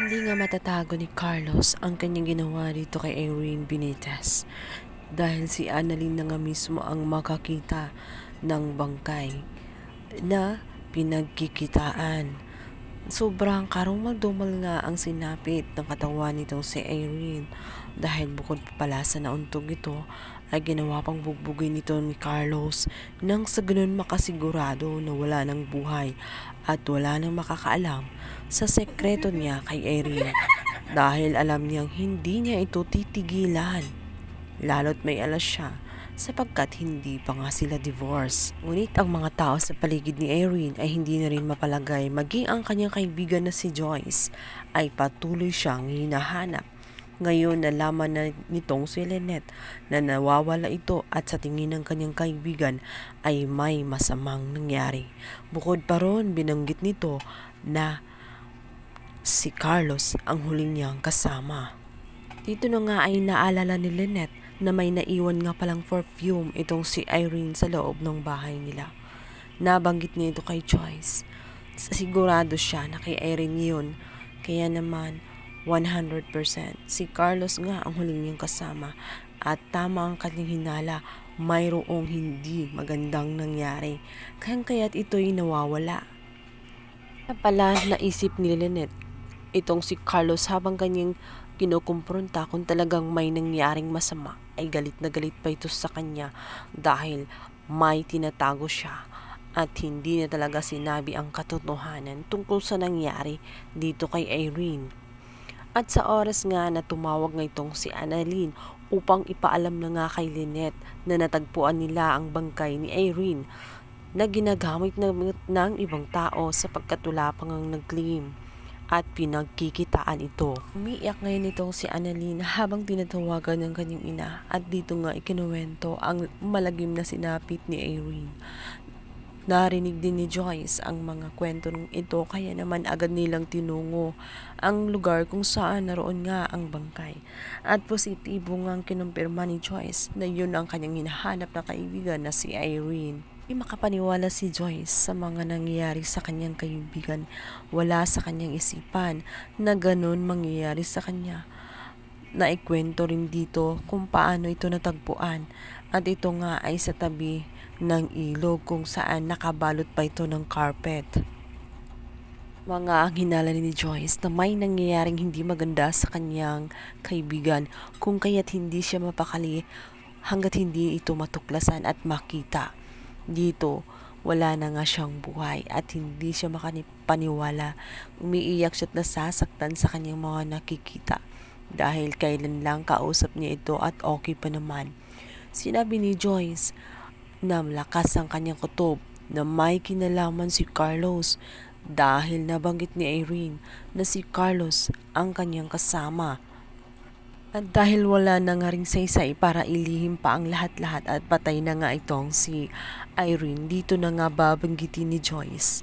Hindi nga matatago ni Carlos ang kanyang ginawa dito kay Irene Benitez dahil si Annalyn na nga mismo ang makakita ng bangkay na pinagkikitaan. Sobrang karumal-dumal nga ang sinapit ng katawan nitong si Irene dahil bukod pala sa nauntog ito ay ginawa pang bugbugin nito ni Carlos nang sa ganun makasigurado na wala ng buhay at wala nang makakaalam sa sekreto niya kay Irene dahil alam niyang hindi niya ito titigilan lalo't may alas siya sapagkat hindi pa nga sila divorce. Ngunit ang mga tao sa paligid ni Irene ay hindi na rin mapalagay maging ang kanyang kaibigan na si Joyce ay patuloy siyang hinahanap. Ngayon nalaman na nitong si Lynette na nawawala ito at sa tingin ng kanyang kaibigan ay may masamang nangyari. Bukod pa ron binanggit nito na si Carlos ang huling niyang kasama. Dito na nga ay naalala ni Lynette na may naiwan nga palang perfume itong si Irene sa loob ng bahay nila. Nabanggit niya ito kay Joyce. Sigurado siya na kay Irene yun. Kaya naman 100% si Carlos nga ang huling niyang kasama at tama ang kanyang hinala, mayroong hindi magandang nangyari. Kaya't ito'y nawawala. Pala naisip ni Lynette itong si Carlos habang kanyang kinukumpronta kung talagang may nangyaring masama ay galit na galit pa ito sa kanya dahil may tinatago siya at hindi na talaga sinabi ang katotohanan tungkol sa nangyari dito kay Irene. At sa oras nga na tumawag nga itong si Annalyn upang ipaalam na nga kay Lynette na natagpuan nila ang bangkay ni Irene na ginagamit ng ibang tao sapagkat wala pang nag-claim at pinagkikitaan ito. Umiiyak ngayon itong si Annalyn habang tinatawagan ng kanyang ina at dito nga ikinuwento ang malagim na sinapit ni Irene. Narinig din ni Joyce ang mga kwento ng ito kaya naman agad nilang tinungo ang lugar kung saan naroon nga ang bangkay. At positibo nga ang kinumpirma ni Joyce na yun ang kanyang hinahanap na kaibigan na si Irene. Hindi makapaniwala si Joyce sa mga nangyayari sa kanyang kaibigan. Wala sa kanyang isipan na ganun mangyayari sa kanya. Naikwento rin dito kung paano ito natagpuan at ito nga ay sa tabi ng ilog kung saan nakabalot pa ito ng carpet. Mga ang hinala ni Joyce na may nangyayaring hindi maganda sa kanyang kaibigan kung kaya't hindi siya mapakali hanggat hindi ito matuklasan at makita. Dito, wala na nga siyang buhay at hindi siya makapaniwala. Umiiyak siya at nasasaktan sa kanyang mga nakikita dahil kailan lang kausap niya ito at okay pa naman. Sinabi ni Joyce na malakas ang kanyang kutob na may kinalaman si Carlos dahil nabanggit ni Irene na si Carlos ang kanyang kasama. At dahil wala na nga ring saysay para ilihim pa ang lahat-lahat at patay na nga itong si Irene, dito na nga babanggitin ni Joyce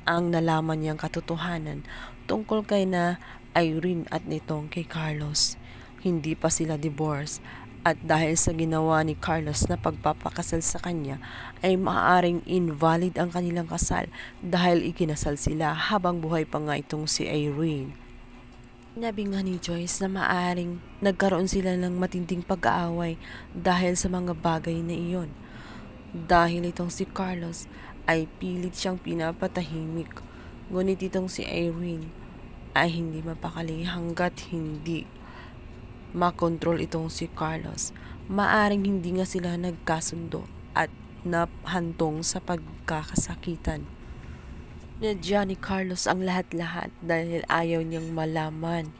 ang nalaman niyang katotohanan tungkol kay na Irene at nitong kay Carlos. Hindi pa sila divorce at dahil sa ginawa ni Carlos na pagpapakasal sa kanya ay maaaring invalid ang kanilang kasal dahil ikinasal sila habang buhay pa nga itong si Irene. Sinabi nga ni Joyce na maaaring nagkaroon sila ng matinding pag-aaway dahil sa mga bagay na iyon. Dahil itong si Carlos ay pilit siyang pinapatahimik, ngunit itong si Irene ay hindi mapakali hanggat hindi makontrol itong si Carlos. Maaring hindi nga sila nagkasundo at napahantong sa pagkakasakitan. Nadya ni Carlos ang lahat-lahat dahil ayaw niyang malaman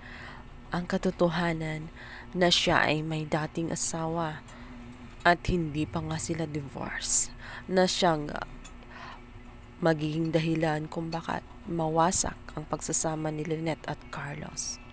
ang katotohanan na siya ay may dating asawa at hindi pa nga sila divorce, na siyang magiging dahilan kung bakit mawasak ang pagsasama ni Lynette at Carlos.